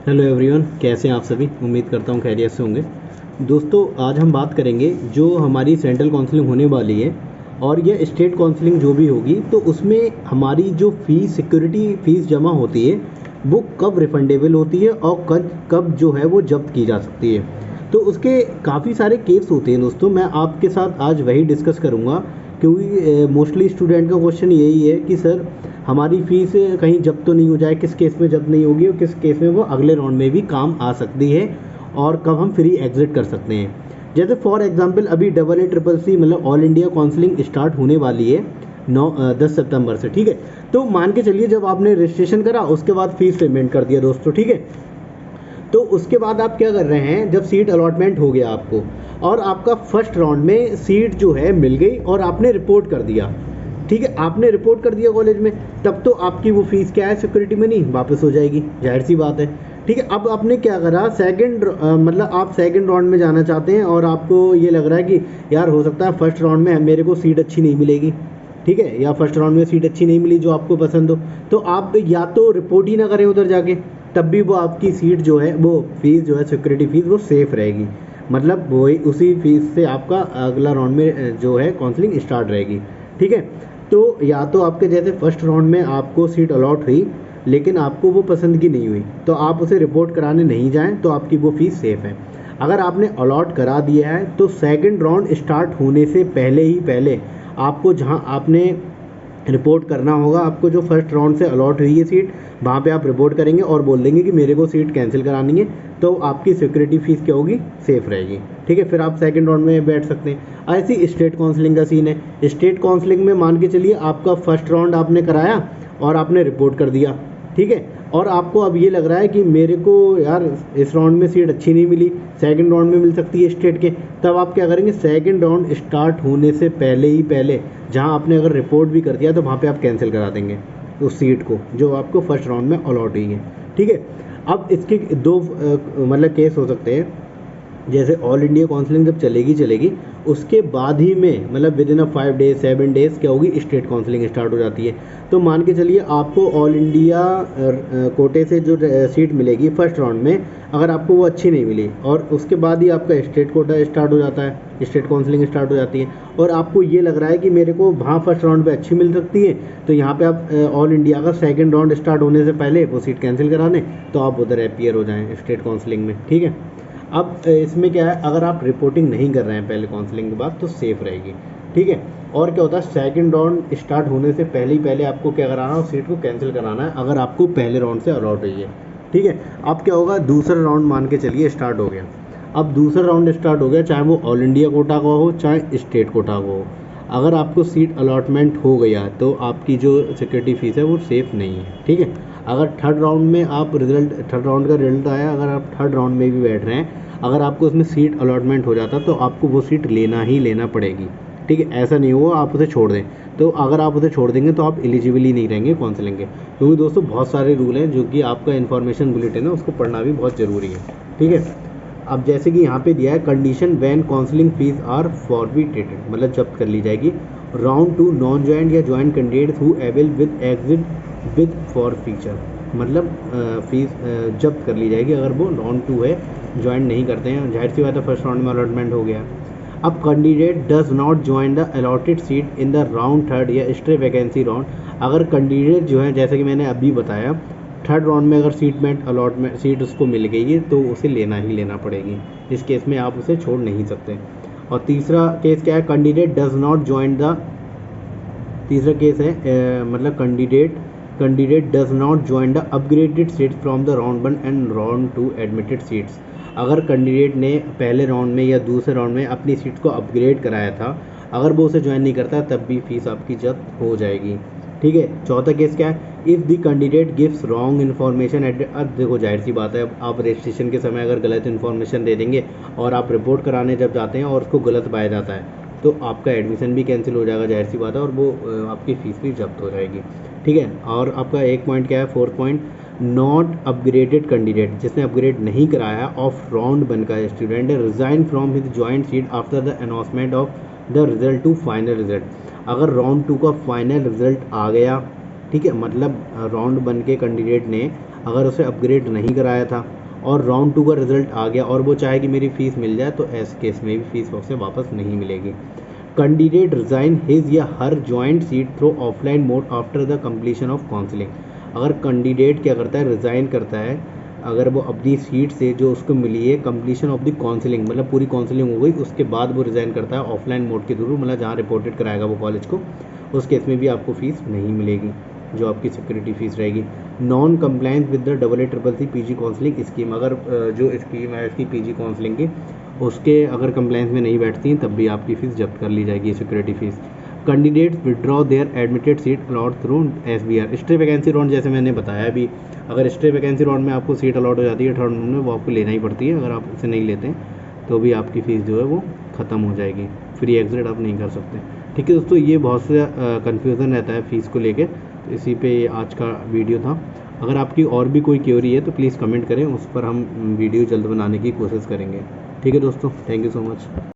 Hello everyone, कैसे हैं आप सभी। उम्मीद करता हूँ खैरियत से होंगे। दोस्तों, आज हम बात करेंगे जो हमारी सेंट्रल काउंसलिंग होने वाली है और यह स्टेट काउंसलिंग जो भी होगी, तो उसमें हमारी जो फ़ीस सिक्योरिटी फ़ीस जमा होती है वो कब रिफंडेबल होती है और कब कब जो है वो जब्त की जा सकती है। तो उसके काफ़ी सारे केस होते हैं दोस्तों, मैं आपके साथ आज वही डिस्कस करूँगा, क्योंकि मोस्टली स्टूडेंट का क्वेश्चन यही है कि सर हमारी फ़ीस कहीं जब्त तो नहीं हो जाए, किस केस में जब्त नहीं होगी और किस केस में वो अगले राउंड में भी काम आ सकती है और कब हम फ्री एग्जिट कर सकते हैं। जैसे फॉर एग्जांपल अभी AA CCC मतलब ऑल इंडिया काउंसलिंग स्टार्ट होने वाली है 10 सितंबर से, ठीक है। तो मान के चलिए जब आपने रजिस्ट्रेशन करा उसके बाद फीस पेमेंट कर दिया दोस्तों, ठीक है। तो उसके बाद आप क्या कर रहे हैं, जब सीट अलॉटमेंट हो गया आपको और आपका फर्स्ट राउंड में सीट जो है मिल गई और आपने रिपोर्ट कर दिया, ठीक है, आपने रिपोर्ट कर दिया कॉलेज में, तब तो आपकी वो फीस क्या है, सिक्योरिटी मनी वापस हो जाएगी, जाहिर सी बात है, ठीक है। अब आपने क्या करा, मतलब आप सेकंड राउंड में जाना चाहते हैं और आपको ये लग रहा है कि यार हो सकता है फर्स्ट राउंड में मेरे को सीट अच्छी नहीं मिलेगी, ठीक है, या फर्स्ट राउंड में सीट अच्छी नहीं मिली जो आपको पसंद हो, तो आप या तो रिपोर्ट ही ना करें उधर जाके, तब भी वो आपकी सीट जो है वो फीस जो है सिक्योरिटी फीस वो सेफ रहेगी, मतलब वही उसी फीस से आपका अगला राउंड में जो है काउंसलिंग स्टार्ट रहेगी, ठीक है। तो या तो आपके जैसे फर्स्ट राउंड में आपको सीट अलॉट हुई लेकिन आपको वो पसंद की नहीं हुई, तो आप उसे रिपोर्ट कराने नहीं जाएं, तो आपकी वो फीस सेफ है। अगर आपने अलॉट करा दिया है तो सेकंड राउंड स्टार्ट होने से पहले आपको जहां आपने रिपोर्ट करना होगा, आपको जो फर्स्ट राउंड से अलॉट हुई है सीट वहाँ पे आप रिपोर्ट करेंगे और बोल देंगे कि मेरे को सीट कैंसिल करानी है, तो आपकी सिक्योरिटी फीस क्या होगी, सेफ रहेगी, ठीक है। फिर आप सेकंड राउंड में बैठ सकते हैं। ऐसी स्टेट काउंसलिंग का सीन है। स्टेट काउंसलिंग में मान के चलिए आपका फर्स्ट राउंड आपने कराया और आपने रिपोर्ट कर दिया, ठीक है, और आपको अब ये लग रहा है कि मेरे को यार इस राउंड में सीट अच्छी नहीं मिली, सेकंड राउंड में मिल सकती है स्टेट के, तब आप क्या करेंगे, सेकंड राउंड स्टार्ट होने से पहले जहां आपने अगर रिपोर्ट भी कर दिया तो वहाँ पे आप कैंसिल करा देंगे उस सीट को जो आपको फर्स्ट राउंड में अलॉट हुई है, ठीक है। अब इसके दो मतलब केस हो सकते हैं। जैसे ऑल इंडिया काउंसलिंग जब चलेगी उसके बाद ही में मतलब विद इन 5 डेज 7 डेज क्या होगी, स्टेट काउंसलिंग स्टार्ट हो जाती है। तो मान के चलिए आपको ऑल इंडिया कोटे से जो सीट मिलेगी फर्स्ट राउंड में, अगर आपको वो अच्छी नहीं मिली और उसके बाद ही आपका स्टेट कोटा स्टार्ट हो जाता है, स्टेट काउंसलिंग स्टार्ट हो जाती है, और आपको ये लग रहा है कि मेरे को वहाँ फर्स्ट राउंड पे अच्छी मिल सकती है, तो यहाँ पे आप ऑल इंडिया का सेकंड राउंड स्टार्ट होने से पहले वो सीट कैंसिल करा दें, तो आप उधर अपीयर हो जाएं स्टेट काउंसलिंग में, ठीक है। अब इसमें क्या है, अगर आप रिपोर्टिंग नहीं कर रहे हैं पहले काउंसलिंग के बाद तो सेफ रहेगी, ठीक है। और क्या होता है, सेकंड राउंड स्टार्ट होने से पहले आपको क्या कराना है, सीट को कैंसिल कराना है अगर आपको पहले राउंड से अलॉट हुई है, ठीक है। अब क्या होगा, दूसरा राउंड मान के चलिए स्टार्ट हो गया। अब दूसरा राउंड स्टार्ट हो गया, चाहे वो ऑल इंडिया कोटा का हो चाहे स्टेट कोटा का हो, अगर आपको सीट अलॉटमेंट हो गया तो आपकी जो सिक्योरिटी फीस है वो सेफ़ नहीं है, ठीक है। अगर थर्ड राउंड में आप थर्ड राउंड का रिजल्ट आया, अगर आप थर्ड राउंड में भी बैठ रहे हैं, अगर आपको उसमें सीट अलॉटमेंट हो जाता तो आपको वो सीट लेना ही लेना पड़ेगी, ठीक है। ऐसा नहीं होगा आप उसे छोड़ दें, तो अगर आप उसे छोड़ देंगे तो आप एलिजिबल ही नहीं रहेंगे काउंसलिंग के, क्योंकि दोस्तों बहुत सारे रूल हैं जो कि आपका इन्फॉर्मेशन बुलेटिन है उसको पढ़ना भी बहुत ज़रूरी है, ठीक है। अब जैसे कि यहाँ पे दिया है, condition when counselling fees are forfeited, मतलब जब्त कर ली जाएगी। राउंड 2 नॉन ज्वाइंट या joint candidate who able with exit with forfeiture, मतलब फीस जब्त कर ली जाएगी अगर वो राउंड 2 है, ज्वाइन नहीं करते हैं, जाहिर सी बात है फर्स्ट राउंड में अलॉटमेंट हो गया। अब candidate does not join the allotted seat in the round third या स्ट्रे वैकेंसी राउंड, अगर कैंडिडेट जो है जैसे कि मैंने अभी बताया थर्ड राउंड में अगर सीट उसको मिल गई है तो उसे लेना ही लेना पड़ेगी, इस केस में आप उसे छोड़ नहीं सकते। और तीसरा केस क्या है, candidate does not join the, तीसरा केस है मतलब candidate does not join the upgraded seats from the round 1 and round 2 admitted seats, अगर कैंडिडेट ने पहले राउंड में या दूसरे राउंड में अपनी सीट को अपग्रेड कराया था, अगर वो उसे ज्वाइन नहीं करता तब भी फीस आपकी जब्त हो जाएगी, ठीक है। चौथा केस क्या है, if the candidate gives wrong information at, अब देखो जाहिर सी बात है, आप रजिस्ट्रेशन के समय अगर गलत इन्फॉर्मेशन दे देंगे और आप रिपोर्ट कराने जब जाते हैं और उसको गलत पाया जाता है तो आपका एडमिशन भी कैंसिल हो जाएगा, जाहिर सी बात है, और वो आपकी फ़ीस भी जब्त हो जाएगी, ठीक है। और आपका एक पॉइंट क्या है, fourth point, not upgraded candidate, जिसने अपग्रेड नहीं कराया ऑफ राउंड 1 का student resign from his joint seat after the announcement of the result to final result, अगर राउंड 2 का फाइनल रिजल्ट आ गया, ठीक है, मतलब राउंड 1 के कैंडिडेट ने अगर उसे अपग्रेड नहीं कराया था और राउंड 2 का रिजल्ट आ गया और वो चाहे कि मेरी फ़ीस मिल जाए, तो ऐसे केस में भी फ़ीस उसे वापस नहीं मिलेगी। कैंडिडेट रिज़ाइन हिज या her joint seat through offline mode after the completion of counselling. अगर कैंडिडेट क्या करता है, रिज़ाइन करता है, अगर वो अपनी सीट से जो उसको मिली है कंप्लीशन ऑफ द काउंसलिंग, मतलब पूरी काउंसलिंग हो गई, उसके बाद वो रिज़ाइन करता है ऑफलाइन मोड के थ्रू, मतलब जहाँ रिपोर्टेड कराएगा वो कॉलेज को, उस केस में भी आपको फ़ीस नहीं मिलेगी, जो आपकी सिक्योरिटी फ़ीस रहेगी। Non compliance with the AA CCC PG counselling scheme, अगर जो स्कीम है इसकी पीजी काउंसलिंग की, उसके अगर कंप्लायंस में नहीं बैठती हैं, तब भी आपकी फ़ीस जब्त कर ली जाएगी, security fees. Candidates withdraw their admitted seat allot through SBR, stray vacancy round, जैसे मैंने बताया अभी, अगर स्टे वैकेंसी राउंड में आपको सीट अलॉट हो जाती है थर्ड राउंड में, वो आपको लेना ही पड़ती है, अगर आप इसे नहीं लेते हैं तो भी आपकी फ़ीस जो है वो ख़त्म हो जाएगी, फ्री एग्जिट आप नहीं कर सकते। ठीक है दोस्तों, ये बहुत सा कन्फ्यूज़न रहता है फ़ीस को लेके, तो इसी पे आज का वीडियो था। अगर आपकी और भी कोई क्वेरी है तो प्लीज़ कमेंट करें, उस पर हम वीडियो जल्द बनाने की कोशिश करेंगे। ठीक है दोस्तों, थैंक यू सो मच।